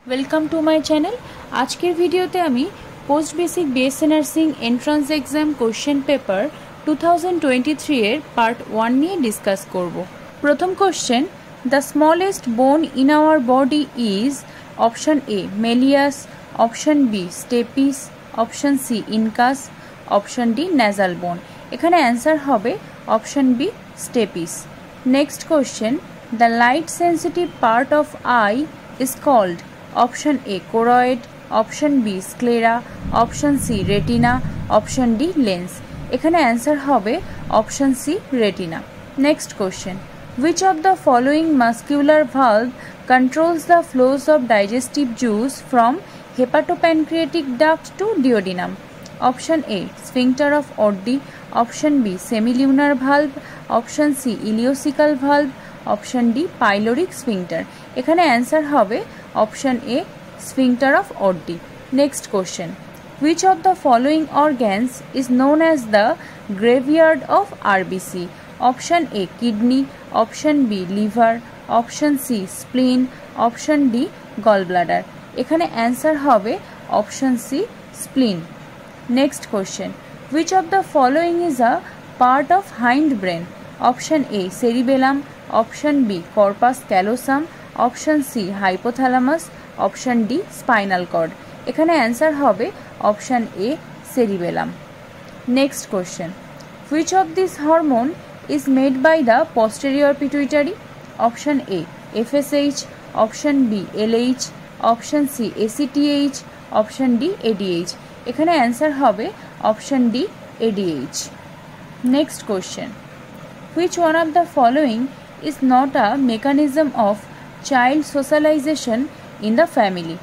Welcome to my channel. আজকের ভিডিওতে আমি post basic BSc nursing entrance exam question paper 2023 এর পার্ট 1 নিয়ে ডিসকাস করব। প্রথম question, the smallest bone in our body is option A malleus, option B stapes, option C incus, option D nasal bone. এখানে answer হবে option B stapes. Next question, the light sensitive part of eye is called option A choroid, option B sclera, option C retina, option D lens। এখানে answer হবে option C retina। Next question, which of the following muscular valve controls the flows of digestive juice from hepatopancreatic duct to duodenum? Option A sphincter of Oddi, option B semilunar valve, option C ileocecal valve, option D pyloric sphincter. এখানে answer হবে option A sphincter of Oddi. Next question, which of the following organs is known as the graveyard of RBC? Option A kidney, option B liver, option C spleen, option D gall bladder. এখানে answer হবে option C spleen. Next question, which of the following is a part of hind brain? Option A cerebellum, option B corpus callosum, option C hypothalamus, option D spinal cord. এখানে answer হবে option A cerebellum. Next question, which of this hormone is made by the posterior pituitary? Option A FSH, option B LH, option C ACTH, option D ADH. এখানে answer হবে option D ADH. Next question, which one of the following is not a mechanism of child socialization in the family?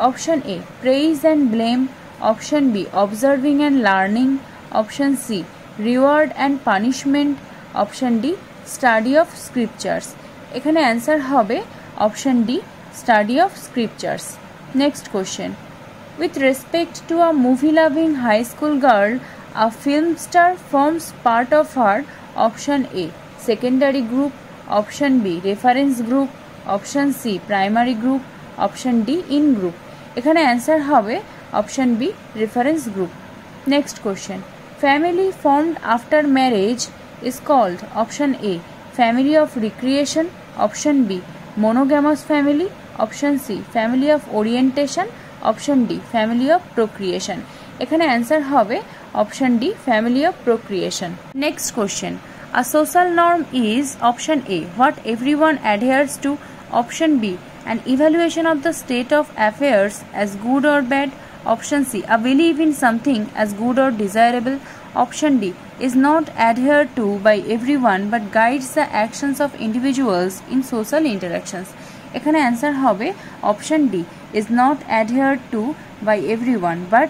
Option A praise and blame, option B observing and learning, option C reward and punishment, option D study of scriptures। এখানে answer হবে option D study of scriptures। Next question, with respect to a movie loving high school girl, a film star forms part of her option A secondary group, option B reference group, option C primary group, option D in group। এখানে answer হবে option B reference group. Next question, family formed after marriage is called option A family of recreation, option B monogamous family, option C family of orientation, option D family of procreation. এখানে answer হবে option D family of procreation. Next question, a social norm is option A what everyone adheres to, option B an evaluation of the state of affairs as good or bad, option C a belief in something as good or desirable, option D is not adhered to by everyone but guides the actions of individuals in social interactions। এখানে answer হবে option D is not adhered to by everyone but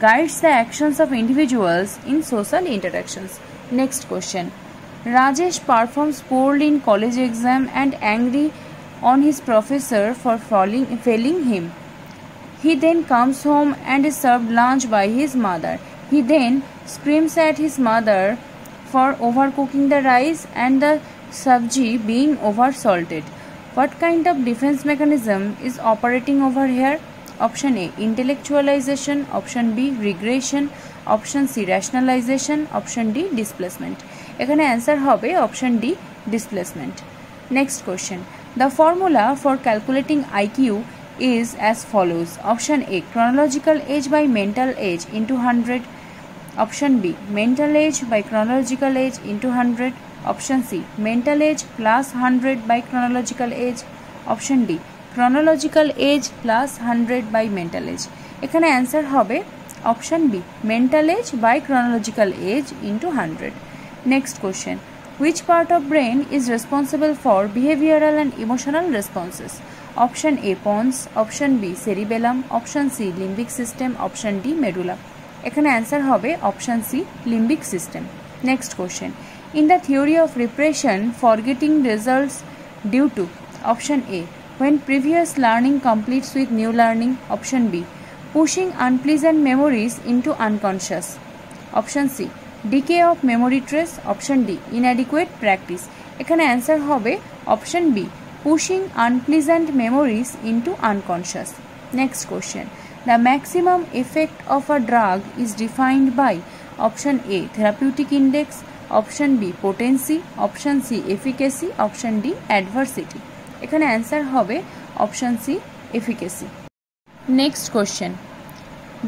guides the actions of individuals in social interactions। Next question, Rajesh performs poorly in college exam and angry on his professor for failing him. He then comes home and is served lunch by his mother. He then screams at his mother for overcooking the rice and the sabji being over-salted. What kind of defense mechanism is operating over here? Option A intellectualization, option B regression, option C rationalization, option D displacement। এখানে answer হবে option D displacement. Next question, the formula for calculating IQ is as follows. Option A chronological age by mental age into 100, option B mental age by chronological age into 100, option C mental age plus 100 by chronological age, option D chronological age plus 100 by mental age. এখানে answer হবে option B mental age by chronological age into 100। Next question, which part of brain is responsible for behavioral and emotional responses? Option A pons, option B cerebellum, option C limbic system, option D medulla। এখানে answer হবে option C limbic system. Next question, in the theory of repression forgetting results due to option A when previous learning completes with new learning, option B pushing unpleasant memories into unconscious, option C decay of memory trace, option D inadequate practice। এখানে answer হবে option B pushing unpleasant memories into unconscious. Next question. The maximum effect of a drug is defined by option A therapeutic index, option B potency, option C efficacy, option D adversity. এখানে answer হবে option C efficacy. Next question.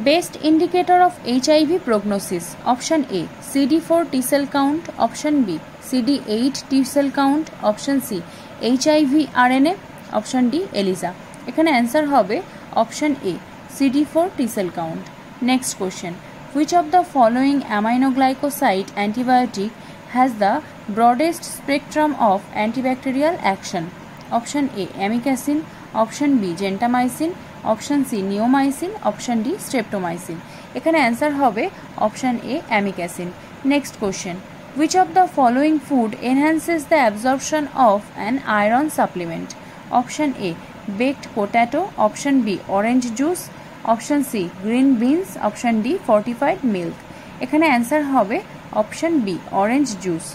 Best indicator of HIV prognosis. Option A CD4 T cell count, option B CD8 T cell count, option C HIV RNA, option D ELISA. এখানে answer হবে option A CD4 T cell count. Next question. Which of the following aminoglycoside antibiotic has the broadest spectrum of antibacterial action? Option A amikacin, option B gentamicin, option C neomycin, option D streptomycin. এখানে answer হবে option A amikacin. Next question. Which of the following food enhances the absorption of an iron supplement? Option A baked potato, option B orange juice, option C green beans, option D fortified milk. এখানে answer হবে option B orange juice.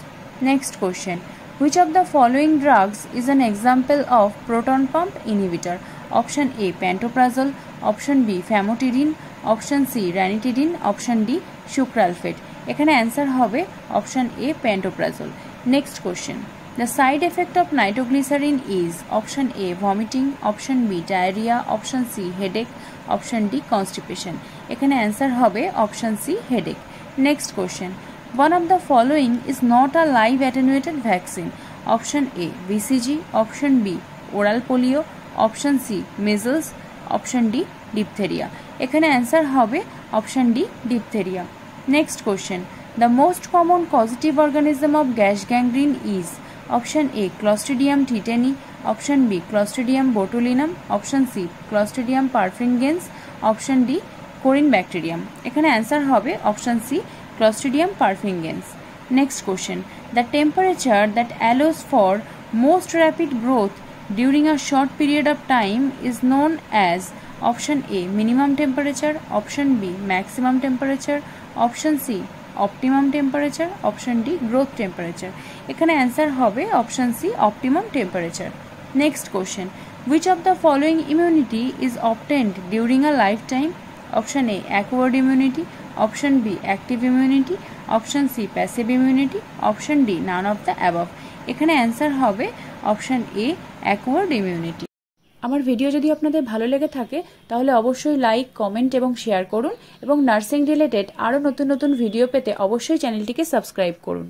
Next question. Which of the following drugs is an example of proton pump inhibitor? Option A pantoprazole, option B famotidine, option C ranitidine, option D sucralfate. এখানে answer হবে option A pantoprazole. Next question. The side effect of nitroglycerin is option A vomiting, option B diarrhea, option C headache, option D constipation. এখানে answer হবে option C headache. Next question. One of the following is not a live attenuated vaccine. Option A BCG, option B oral polio, option C measles, option D diphtheria. এখানে answer হবে option D diphtheria. Next question. The most common causative organism of gas gangrene is option A Clostridium tetani, option B Clostridium botulinum, option C Clostridium perfringens, option D Corynebacterium. এখানে answer হবে option C Clostridium perfringens. Next question. The temperature that allows for most rapid growth during a short period of time is known as option A minimum temperature, option B maximum temperature, option C optimum temperature, option D growth temperature. এখানে answer হবে option C optimum temperature. Next question. Which of the following immunity is obtained during a lifetime? Option A acquired immunity, option B active immunity, option C passive immunity, option D none of the above. এখানে answer হবে option A acquired immunity. আমার video যদি আপনাদের ভালো লেগে থাকে তাহলে অবশ্যই লাইক, কমেন্ট এবং শেয়ার করুন এবং নার্সিং রিলেটেড আরও নতুন নতুন ভিডিও পেতে অবশ্যই চ্যানেলটিকে সাবস্ক্রাইব করুন।